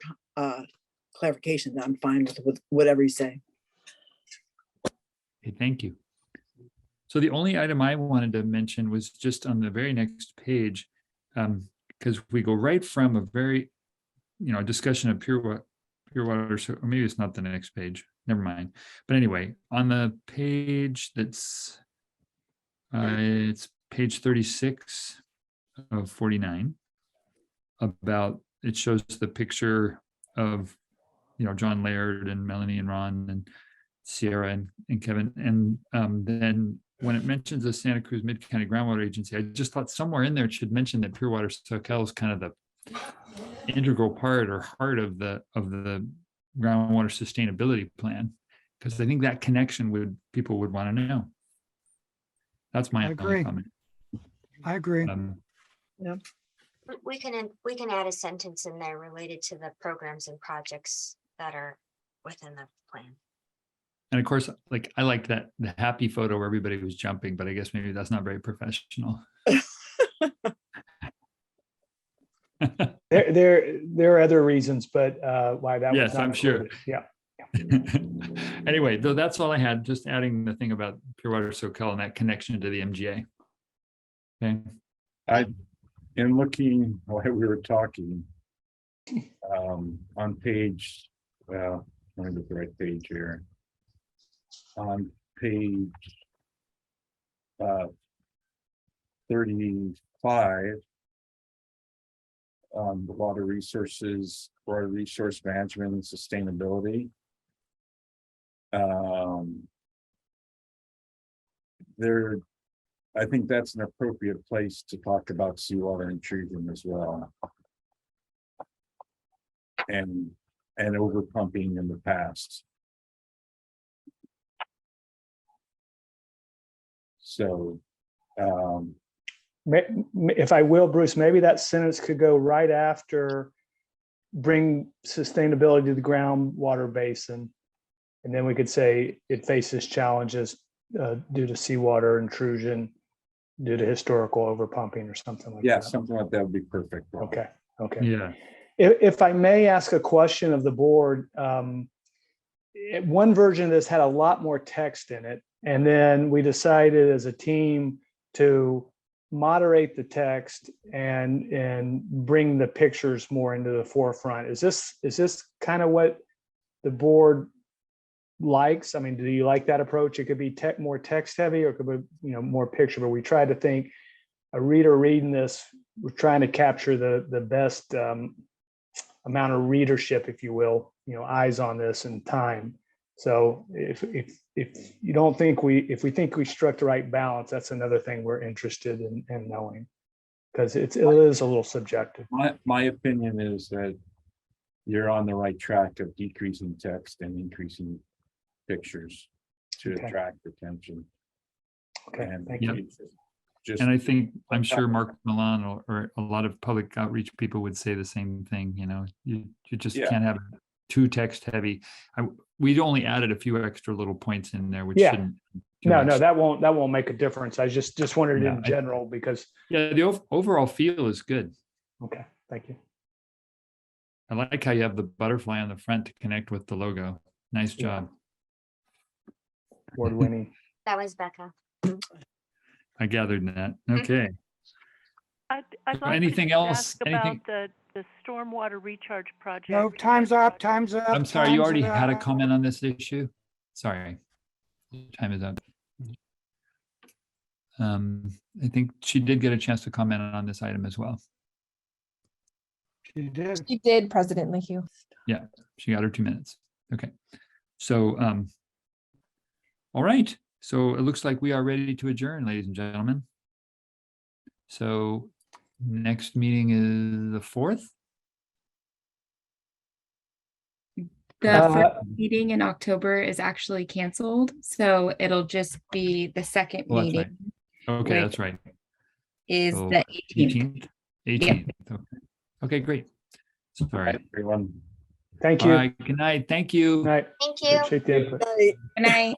clarification, then I'm fine with whatever you say. Okay, thank you. So the only item I wanted to mention was just on the very next page, because we go right from a very, you know, discussion of pure water, or maybe it's not the next page, never mind. But anyway, on the page that's, it's page 36 of 49, about, it shows the picture of, you know, John Laird and Melanie and Ron and Sierra and Kevin. And then when it mentions the Santa Cruz Mid-County Groundwater Agency, I just thought somewhere in there it should mention that Pure Water Soquel is kind of the integral part or heart of the groundwater sustainability plan. because I think that connection people would want to know. That's my I only agree. comment. I agree. Yeah. We can add a sentence in there related to the programs and projects that are within the plan. And of course, like I liked the happy photo where everybody was jumping, but I guess maybe that's not very professional. There are other reasons, but why that was Yes, not I'm sure. included. Yeah. Anyway, though, that's all I had. Just adding the thing about Pure Water Soquel and that connection to the MGA. Okay. In looking while we were talking, on page, well, let me get the right page here. On page 35, the water resource management and sustainability. I think that's an appropriate place to talk about seawater intrusion as well. And over pumping in the past. So, if I will, Bruce, maybe that sentence could go right after bring sustainability to the groundwater basin. And then we could say it faces challenges due to seawater intrusion, due to historical overpumping or something like that. yeah, something like that would be perfect. Okay. Yeah. If I may ask a question of the board, one version of this had a lot more text in it. And then we decided as a team to moderate the text and bring the pictures more into the forefront. Is this kind of what the board likes? I mean, do you like that approach? It could be more text heavy, or it could be, more picture, but we tried to think a reader reading this, we're trying to capture the best amount of readership, if you will, eyes on this and time. So if you don't think if we think we struck the right balance, that's another thing we're interested in knowing, because it is a little subjective. My opinion is that you're on the right track of decreasing text and increasing pictures to Okay. attract attention. Okay, And thank you. And I think, I'm sure Mark Milan or a lot of public outreach people would say the same thing. You just can't have it too text heavy. We'd only added a few extra little points in there, which shouldn't. No, that won't make a difference. I just wondered in general, because the overall feel is good. Okay, thank you. I like how you have the butterfly on the front to connect with the logo. Nice job. Award winning. That was Becca. I gathered that. Okay. I'd like Anything to else? ask about the stormwater recharge project. No, time's up. Time's up. I'm sorry, you time's already had a up. comment on this issue? Sorry. Time is up. I think she did get a chance to comment on this item as well. She did. She did, President Leahy. Yeah, she got her 2 minutes. Okay. So, all right. So it looks like we are ready to adjourn, ladies and gentlemen. So next meeting is the 4th. The first meeting in October is actually canceled, so it'll just be the second Oh, that's meeting. right. Okay, which that's right. Is So the 18th. 18th. Okay, great. Sorry. Everyone. Thank All you. right, good night. Thank you. Good night. Thank you. Appreciate the input. Right. Good night.